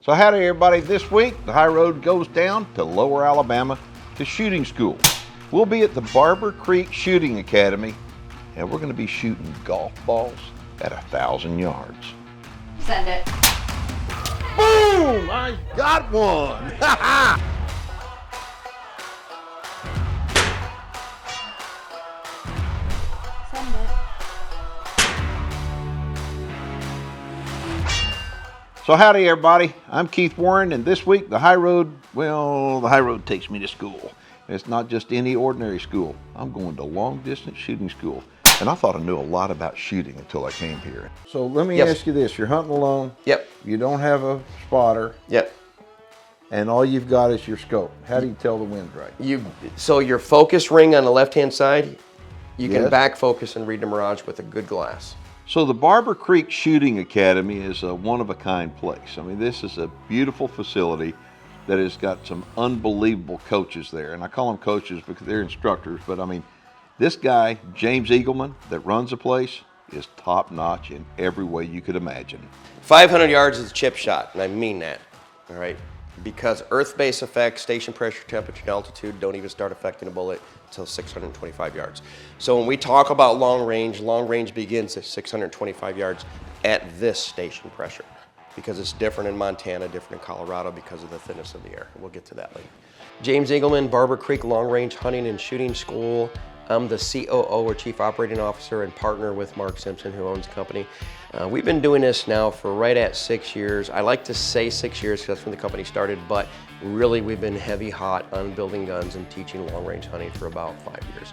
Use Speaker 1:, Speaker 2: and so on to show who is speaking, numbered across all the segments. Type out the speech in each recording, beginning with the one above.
Speaker 1: So howdy everybody, this week the high road goes down to Lower Alabama to shooting school. We'll be at the Barbour Creek Shooting Academy and we're going to be shooting golf balls at 1,000 yards.
Speaker 2: Send it.
Speaker 1: Boom! I got one!
Speaker 2: Send it.
Speaker 1: So howdy everybody, I'm Keith Warren, and this week the high road takes me to school. And it's not just any ordinary school. I'm going to long distance shooting school. And I thought I knew a lot about shooting until I came here. So let me ask you this, you're hunting alone.
Speaker 3: Yep.
Speaker 1: You don't have a spotter.
Speaker 3: Yep.
Speaker 1: And all you've got is your scope. How do you tell the wind's right?
Speaker 3: So your focus ring on the left-hand side, you
Speaker 1: Yes.
Speaker 3: can back focus and read the mirage with a good glass.
Speaker 1: So the Barbour Creek Shooting Academy is a one-of-a-kind place. I mean, this is a beautiful facility that has got some unbelievable coaches there. And I call them coaches because they're instructors, but I mean, this guy, James Eagleman, that runs the place, is top-notch in every way you could imagine.
Speaker 3: 500 yards is a chip shot, and I mean that, all right? Because earth-based effects, station pressure, temperature, and altitude don't even start affecting a bullet until 625 yards. So when we talk about long range begins at 625 yards at this station pressure, because it's different in Montana, different in Colorado because of the thinness of the air. We'll get to that later. James Eagleman, Barbour Creek Long Range Hunting and Shooting School. I'm the COO or Chief Operating Officer and partner with Mark Simpson, who owns the company. We've been doing this now for right at 6 years. I like to say 6 years because that's when the company started, but really we've been heavy hot on building guns and teaching long range hunting for about 5 years.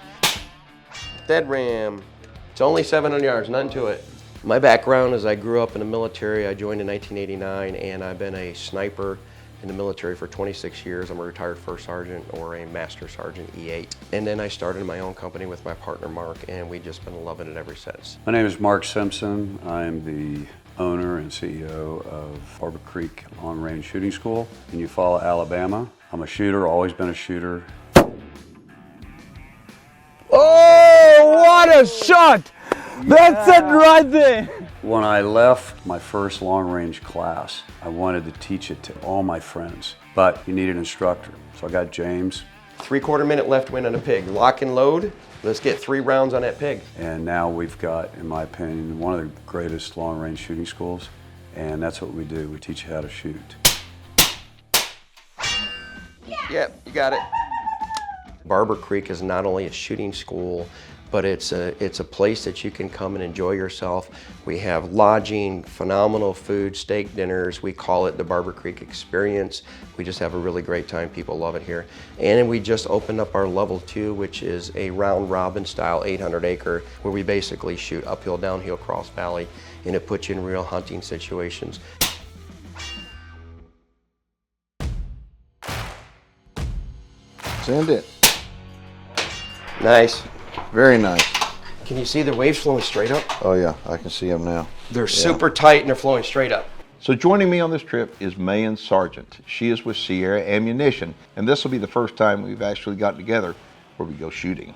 Speaker 3: Dead ram, it's only 700 yards, nothing to it. My background is I grew up in the military. I joined in 1989 and I've been a sniper in the military for 26 years. I'm a retired first sergeant or a master sergeant E8. And then I started my own company with my partner Mark, and we've just been loving it ever since.
Speaker 4: My name is Mark Simpson. I'm the owner and CEO of Barbour Creek Long Range Shooting School in Eufaula, Alabama. I'm a shooter, always been a shooter.
Speaker 5: Oh, what a shot! That's it right there!
Speaker 4: When I left my first long range class, I wanted to teach it to all my friends, but you need an instructor. So I got James.
Speaker 3: 3/4 minute left wind on a pig. Lock and load. Let's get 3 rounds on that pig.
Speaker 4: And now we've got, in my opinion, one of the greatest long range shooting schools. And that's what we do. We teach you how to shoot.
Speaker 3: Yep, you got it. Barbour Creek is not only a shooting school, but it's a place that you can come and enjoy yourself. We have lodging, phenomenal food, steak dinners. We call it the Barbour Creek Experience. We just have a really great time. People love it here. And then we just opened up our level 2, which is a round robin style 800 acre, where we basically shoot uphill, downhill, cross valley, and it puts you in real hunting situations.
Speaker 1: Send it.
Speaker 3: Nice.
Speaker 1: Very nice.
Speaker 3: Can you see the waves flowing straight up?
Speaker 1: Oh yeah, I can see them now.
Speaker 3: They're super tight and they're flowing straight up.
Speaker 1: So joining me on this trip is Mayan Sargent. She is with Sierra Ammunition, and this will be the first time we've actually gotten together where we go shooting.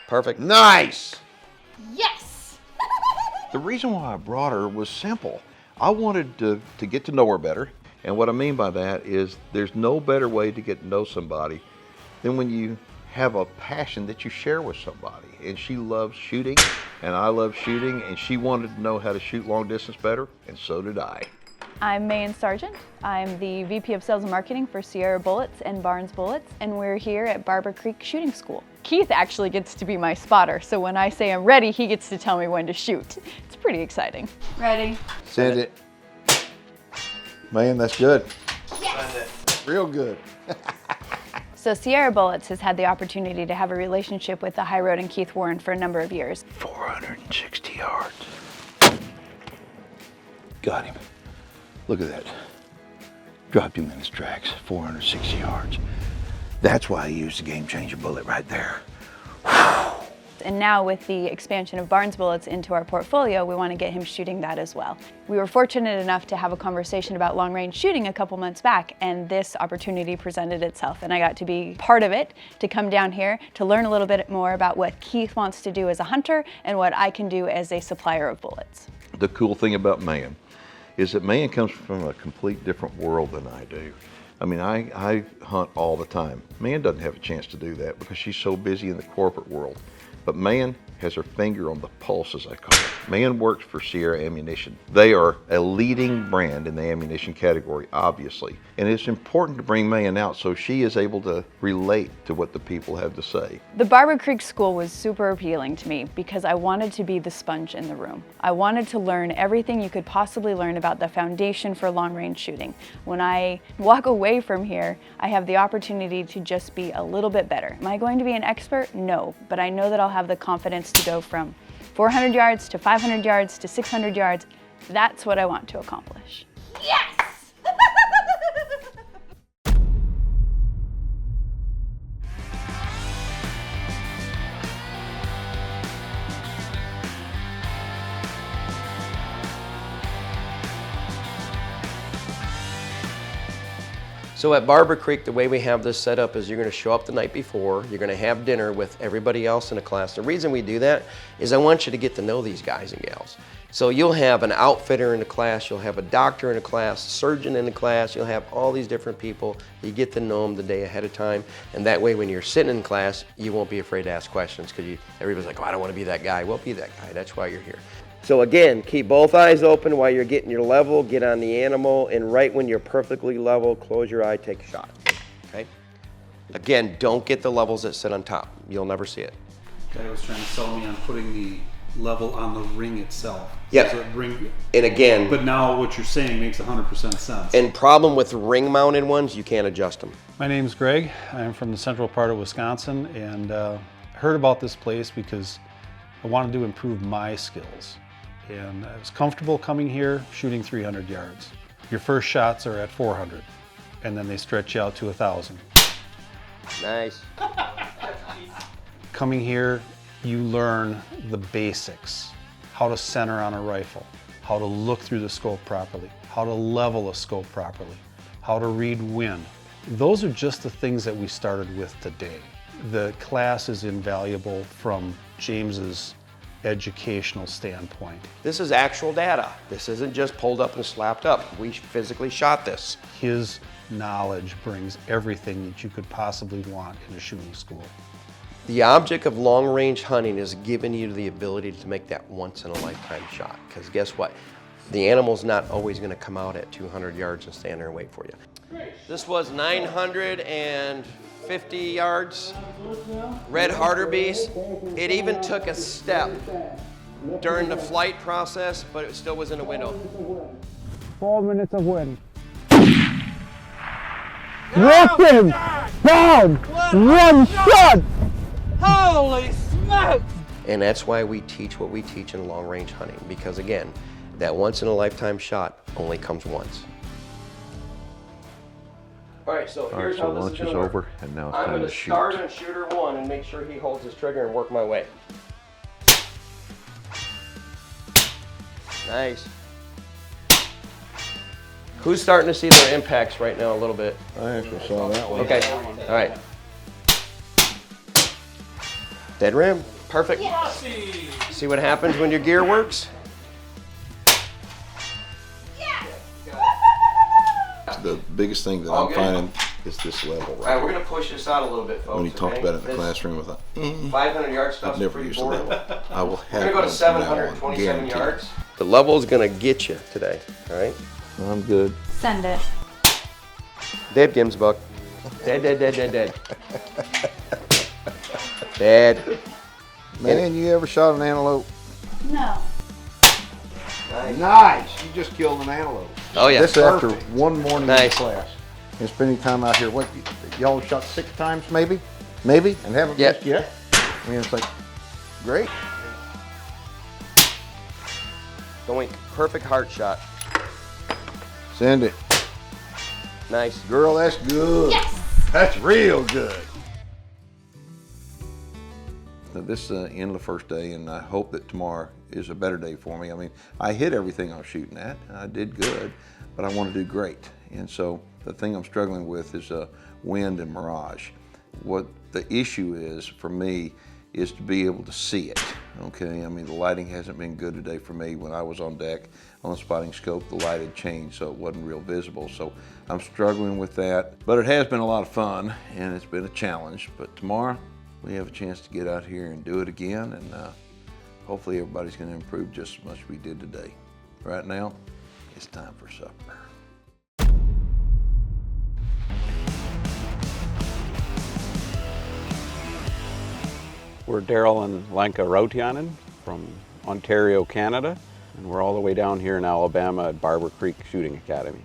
Speaker 3: Perfect.
Speaker 1: Nice!
Speaker 2: Yes!
Speaker 1: The reason why I brought her was simple. I wanted to get to know her better, and what I mean by that is there's no better way to get to know somebody than when you have a passion that you share with somebody. And she loves shooting, and I love shooting, and she wanted to know how to shoot long distance better, and so did I.
Speaker 6: I'm Mayan Sargent. I'm the VP of Sales and Marketing for Sierra Bullets and Barnes Bullets, and we're here at Barbour Creek Shooting School. Keith actually gets to be my spotter, so when I say I'm ready, he gets to tell me when to shoot. It's pretty exciting.
Speaker 2: Ready?
Speaker 1: Send it. Man, that's good.
Speaker 2: Yes!
Speaker 1: Real good.
Speaker 6: So Sierra Bullets has had the opportunity to have a relationship with the High Road and Keith Warren for a number of years.
Speaker 1: 460 yards. Got him. Look at that. Dropped him in his tracks, 460 yards. That's why I used the game changer bullet right there.
Speaker 6: And now with the expansion of Barnes Bullets into our portfolio, we want to get him shooting that as well. We were fortunate enough to have a conversation about long range shooting a couple months back, and this opportunity presented itself, and I got to be part of it, to come down here to learn a little bit more about what Keith wants to do as a hunter and what I can do as a supplier of bullets.
Speaker 1: The cool thing about Mayan is that man comes from a complete different world than I do. I mean, I hunt all the time. Man doesn't have a chance to do that because she's so busy in the corporate world. But man has her finger on the pulse, as I call it. Man works for Sierra Ammunition. They are a leading brand in the ammunition category, obviously. And it's important to bring Man out so she is able to relate to what the people have to say.
Speaker 6: The Barbour Creek School was super appealing to me because I wanted to be the sponge in the room. I wanted to learn everything you could possibly learn about the foundation for long-range shooting. When I walk away from here, I have the opportunity to just be a little bit better. Am I going to be an expert? No, but I know that I'll have the confidence to go from 400 yards to 500 yards to 600 yards. That's what I want to accomplish.
Speaker 2: Yes!
Speaker 3: So at Barbour Creek, the way we have this set up is you're going to show up the night before, you're going to have dinner with everybody else in the class. The reason we do that is I want you to get to know these guys and gals. So you'll have an outfitter in the class, you'll have a doctor in the class, surgeon in the class, you'll have all these different people. You get to know them the day ahead of time, and that way when you're sitting in class, you won't be afraid to ask questions because everybody's like, oh, I don't want to be that guy. Well, be that guy. That's why you're here. So again, keep both eyes open while you're getting your level, get on the animal, and right when you're perfectly level, close your eye, take a shot, okay? Again, don't get the levels that sit on top. You'll never see it.
Speaker 7: Guy was trying to sell me on putting the level on the ring itself.
Speaker 3: Yeah.
Speaker 7: So ring,
Speaker 3: and again,
Speaker 7: but now what you're saying makes 100% sense.
Speaker 3: And problem with ring-mounted ones, you can't adjust them.
Speaker 7: My name's Greg. I'm from the central part of Wisconsin, and heard about this place because I wanted to improve my skills. And I was comfortable coming here shooting 300 yards. Your first shots are at 400, and then they stretch you out to 1,000.
Speaker 3: Nice.
Speaker 7: Coming here, you learn the basics. How to center on a rifle, how to look through the scope properly, how to level a scope properly, how to read wind. Those are just the things that we started with today. The class is invaluable from James's educational standpoint.
Speaker 3: This is actual data. This isn't just pulled up and slapped up. We physically shot this.
Speaker 7: His knowledge brings everything that you could possibly want in a shooting school.
Speaker 3: The object of long-range hunting is giving you the ability to make that once-in-a-lifetime shot. Because guess what? The animal's not always going to come out at 200 yards and stand there and wait for you. This was 950 yards. Red Harterbees. It even took a step during the flight process, but it still was in the window.
Speaker 5: 4 minutes of wind. Ripped him! Down! One shot!
Speaker 8: Holy smokes!
Speaker 3: And that's why we teach what we teach in long-range hunting, because again, that once-in-a-lifetime shot only comes once. All right, so here's how this
Speaker 1: lunch
Speaker 3: is
Speaker 1: is
Speaker 3: gonna
Speaker 1: over,
Speaker 3: work.
Speaker 1: and now it's
Speaker 3: I'm
Speaker 1: time
Speaker 3: gonna
Speaker 1: to shoot.
Speaker 3: start on shooter one and make sure he holds his trigger and work my way. Nice. Who's starting to see their impacts right now a little bit?
Speaker 1: I actually saw that one.
Speaker 3: Okay, all right. Dead rim, perfect. See what happens when your gear works?
Speaker 1: The biggest thing that I'm finding is this level
Speaker 3: All right,
Speaker 1: right
Speaker 3: we're
Speaker 1: here.
Speaker 3: gonna push this out a little bit, folks.
Speaker 1: When he talked
Speaker 3: okay?
Speaker 1: about it in the
Speaker 3: This
Speaker 1: classroom, I thought,
Speaker 3: 500 yard stuff's
Speaker 1: I've never
Speaker 3: pretty
Speaker 1: used a
Speaker 3: boring.
Speaker 1: level. I will have
Speaker 3: We're gonna go to
Speaker 1: one from now on,
Speaker 3: 727
Speaker 1: guaranteed.
Speaker 3: yards. The level's gonna get you today, all right?
Speaker 1: I'm good.
Speaker 6: Send it.
Speaker 3: Dead, Gimsbuck. Dead, dead, dead, dead, dead. Dead.
Speaker 1: Man, you ever shot an antelope?
Speaker 6: No.
Speaker 1: Nice. You just killed an antelope.
Speaker 3: Oh yeah.
Speaker 1: This after one morning
Speaker 3: Nice.
Speaker 1: in class and spending time out here. What, y'all shot 6 times maybe? Maybe? And haven't
Speaker 3: Yep.
Speaker 1: missed yet? I mean, it's like, great.
Speaker 3: Going perfect heart shot.
Speaker 1: Send it.
Speaker 3: Nice.
Speaker 1: Girl, that's good.
Speaker 2: Yes!
Speaker 1: That's real good. Now, this is the end of the first day, and I hope that tomorrow is a better day for me. I mean, I hit everything I was shooting at. I did good, but I want to do great. And so the thing I'm struggling with is wind and mirage. What the issue is for me is to be able to see it, okay? I mean, the lighting hasn't been good today for me. When I was on deck on the spotting scope, the light had changed, so it wasn't real visible. So I'm struggling with that, but it has been a lot of fun and it's been a challenge. But tomorrow we have a chance to get out here and do it again, and hopefully everybody's gonna improve just as much as we did today. Right now, it's time for supper.
Speaker 9: We're Daryl and Lenka Routianen from Ontario, Canada, and we're all the way down here in Alabama at Barbour Creek Shooting Academy.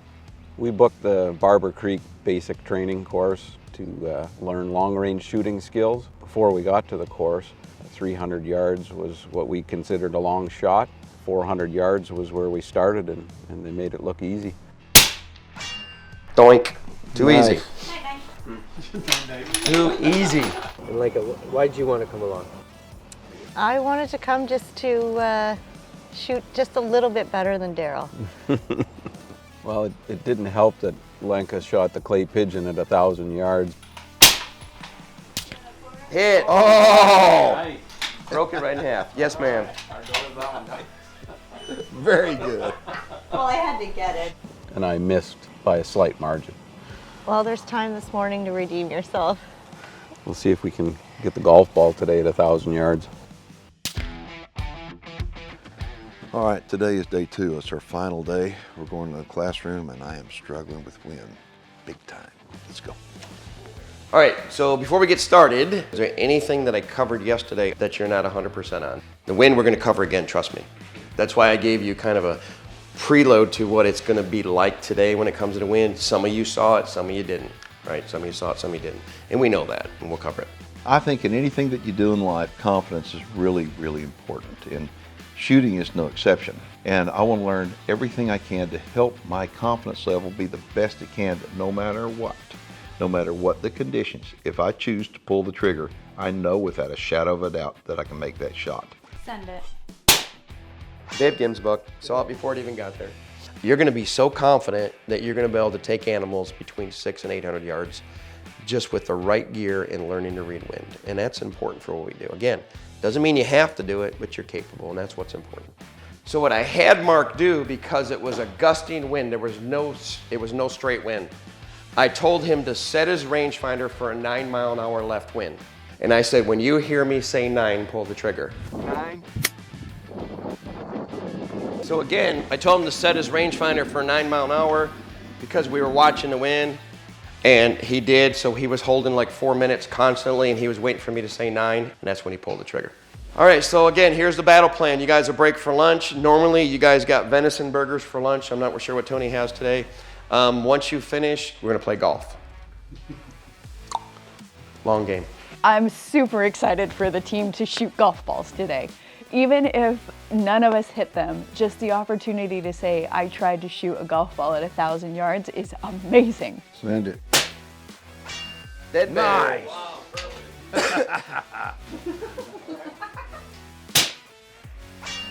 Speaker 9: We booked the Barbour Creek basic training course to learn long-range shooting skills. Before we got to the course, 300 yards was what we considered a long shot. 400 yards was where we started, and they made it look easy.
Speaker 3: Doink. Too
Speaker 9: Nice.
Speaker 3: easy. Too easy.
Speaker 10: And like, why'd you want to come along?
Speaker 11: I wanted to come just to shoot just a little bit better than Daryl.
Speaker 9: Well, it didn't help that Lenka shot the clay pigeon at 1,000 yards.
Speaker 3: Hit. Oh! Broke it right in half. Yes, ma'am.
Speaker 1: Very good.
Speaker 11: Well, I had to get it.
Speaker 9: And I missed by a slight margin.
Speaker 11: Well, there's time this morning to redeem yourself.
Speaker 9: We'll see if we can get the golf ball today at 1,000 yards.
Speaker 1: All right, today is day 2. It's our final day. We're going to the classroom, and I am struggling with wind big time. Let's go.
Speaker 3: All right, so before we get started, is there anything that I covered yesterday that you're not 100% on? The wind we're going to cover again, trust me. That's why I gave you kind of a preload to what it's going to be like today when it comes to the wind. Some of you saw it, some of you didn't, right? Some of you saw it, some of you didn't. And we know that, and we'll cover it.
Speaker 1: I think in anything that you do in life, confidence is really, really important. And shooting is no exception. And I want to learn everything I can to help my confidence level be the best it can, no matter what. No matter what the conditions, if I choose to pull the trigger, I know without a shadow of a doubt that I can make that shot.
Speaker 6: Send it.
Speaker 3: Babe Ginsbuck, saw it before it even got there. You're going to be so confident that you're going to be able to take animals between 600 and 800 yards just with the right gear and learning to read wind. And that's important for what we do. Again, doesn't mean you have to do it, but you're capable, and that's what's important. So what I had Mark do, because it was a gusting wind, it was no straight wind, I told him to set his rangefinder for a 9-mile-an-hour left wind. And I said, when you hear me say 9, pull the trigger. 9. So again, I told him to set his rangefinder for 9 mile an hour because we were watching the wind, and he did. So he was holding like 4 minutes constantly, and he was waiting for me to say 9, and that's when he pulled the trigger. All right, so again, here's the battle plan. You guys will break for lunch. Normally, you guys got venison burgers for lunch. I'm not sure what Tony has today. Once you finish, we're gonna play golf. Long game.
Speaker 6: I'm super excited for the team to shoot golf balls today. Even if none of us hit them, just the opportunity to say, I tried to shoot a golf ball at 1,000 yards is amazing.
Speaker 1: Send it.
Speaker 3: Dead nice.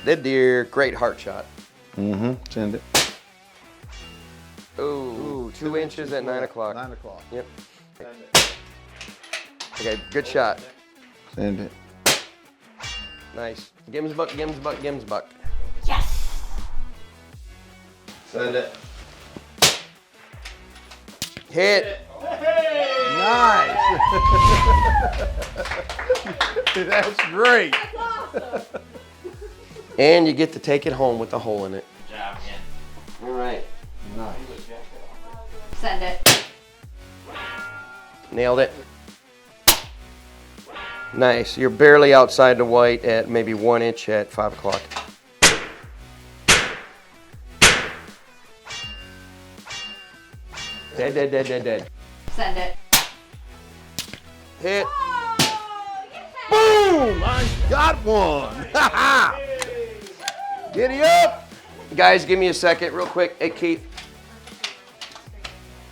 Speaker 3: Dead deer, great heart shot.
Speaker 1: Mm-hmm, send it.
Speaker 3: Ooh, 2 inches at 9 o'clock.
Speaker 1: 9 o'clock.
Speaker 3: Yep. Okay, good shot.
Speaker 1: Send it.
Speaker 3: Nice. Ginsbuck, Ginsbuck, Ginsbuck.
Speaker 2: Yes!
Speaker 3: Send it. Hit.
Speaker 1: Nice. That's great.
Speaker 3: And you get to take it home with a hole in it.
Speaker 2: Good job, man.
Speaker 3: All right.
Speaker 1: Nice.
Speaker 2: Send it.
Speaker 3: Nailed it. Nice. You're barely outside the white at maybe 1 inch at 5 o'clock. Dead, dead, dead, dead, dead.
Speaker 2: Send it.
Speaker 3: Hit.
Speaker 1: Boom! I got one.
Speaker 3: Giddy up. Guys, give me a second real quick. Hey, Keith.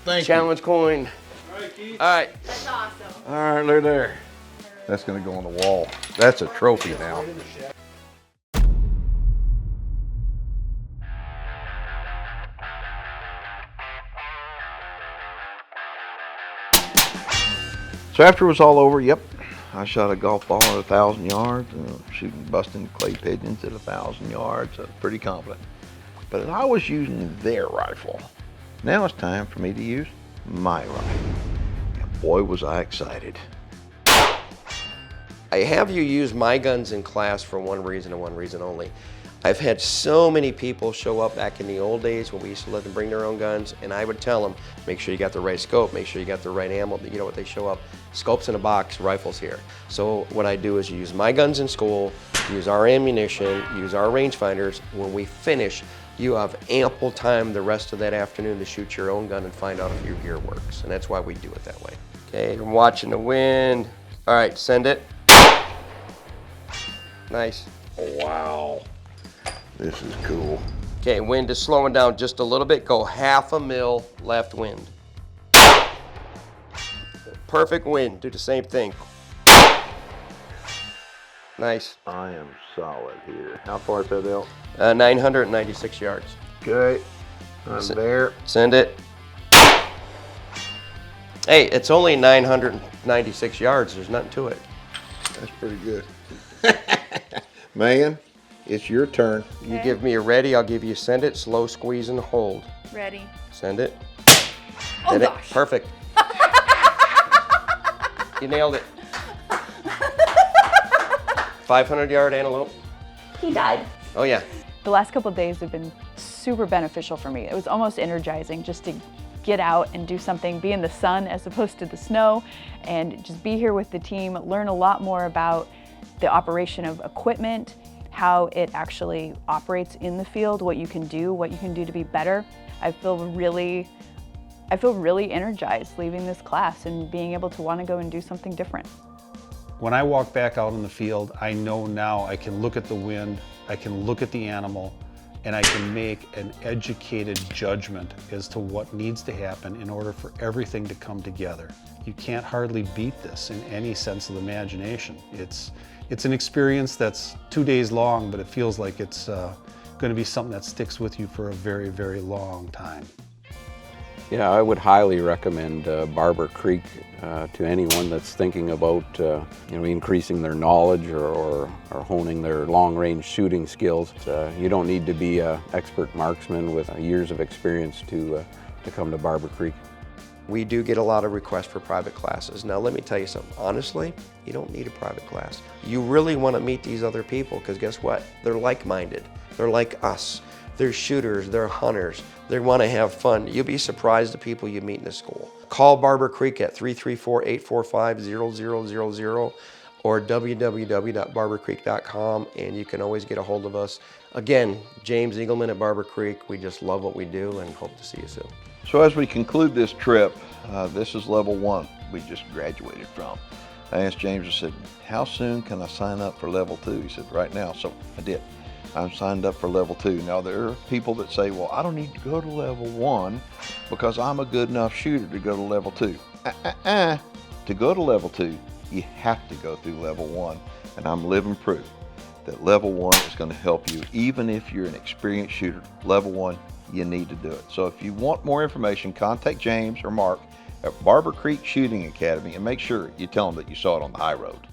Speaker 1: Thank
Speaker 3: Challenge coin. All right.
Speaker 2: That's awesome.
Speaker 1: you. All right, look there. That's gonna go on the wall. That's a trophy now. So after it was all over, yep, I shot a golf ball at 1,000 yards, shooting, busting clay pigeons at 1,000 yards. I was pretty confident. But I was using their rifle. Now it's time for me to use my rifle. And boy, was I excited.
Speaker 3: I have you use my guns in class for one reason and one reason only. I've had so many people show up back in the old days when we used to let them bring their own guns, and I would tell them, make sure you got the right scope, make sure you got the right ammo. You know what, they show up, scopes in a box, rifles here. So what I do is use my guns in school, use our ammunition, use our rangefinders. When we finish, you have ample time the rest of that afternoon to shoot your own gun and find out if your gear works. And that's why we do it that way. Okay, I'm watching the wind. All right, send it. Nice.
Speaker 1: Wow, this is cool.
Speaker 3: Okay, wind is slowing down just a little bit. Go 1/2 mil left wind. Perfect wind, do the same thing. Nice.
Speaker 1: I am solid here. How far is that out?
Speaker 3: 996 yards.
Speaker 1: Okay, I'm there.
Speaker 3: Send it. Hey, it's only 996 yards. There's nothing to it.
Speaker 1: That's pretty good. Man, it's your turn.
Speaker 3: You give me a ready, I'll give you send it, slow squeeze and hold.
Speaker 6: Ready.
Speaker 3: Send it.
Speaker 6: Oh
Speaker 3: Hit
Speaker 6: gosh.
Speaker 3: it. Perfect. You nailed it. 500-yard antelope.
Speaker 6: He died.
Speaker 3: Oh yeah.
Speaker 6: The last couple of days have been super beneficial for me. It was almost energizing just to get out and do something, be in the sun as opposed to the snow, and just be here with the team, learn a lot more about the operation of equipment, how it actually operates in the field, what you can do to be better. I feel really energized leaving this class and being able to want to go and do something different.
Speaker 7: When I walk back out in the field, I know now I can look at the wind, I can look at the animal, and I can make an educated judgment as to what needs to happen in order for everything to come together. You can't hardly beat this in any sense of the imagination. It's an experience that's 2 days long, but it feels like it's going to be something that sticks with you for a very, very long time.
Speaker 9: Yeah, I would highly recommend Barbour Creek to anyone that's thinking about increasing their knowledge or honing their long-range shooting skills. You don't need to be an expert marksman with years of experience to come to Barbour Creek.
Speaker 3: We do get a lot of requests for private classes. Now let me tell you something, honestly, you don't need a private class. You really want to meet these other people because guess what? They're like-minded, they're like us. They're shooters, they're hunters, they want to have fun. You'll be surprised the people you meet in the school. Call Barbour Creek at 334-845-0000 or www.barbourcreek.com, and you can always get a hold of us. Again, James Eagleman at Barbour Creek. We just love what we do and hope to see you soon.
Speaker 1: So as we conclude this trip, this is level 1 we just graduated from. I asked James, I said, how soon can I sign up for level 2? He said, right now. So I did. I'm signed up for level 2. Now there are people that say, well, I don't need to go to level 1 because I'm a good enough shooter to go to level 2. To go to level 2, you have to go through level 1. And I'm living proof that level 1 is going to help you even if you're an experienced shooter. Level 1, you need to do it. So if you want more information, contact James or Mark at Barbour Creek Shooting Academy and make sure you tell them that you saw it on the high road.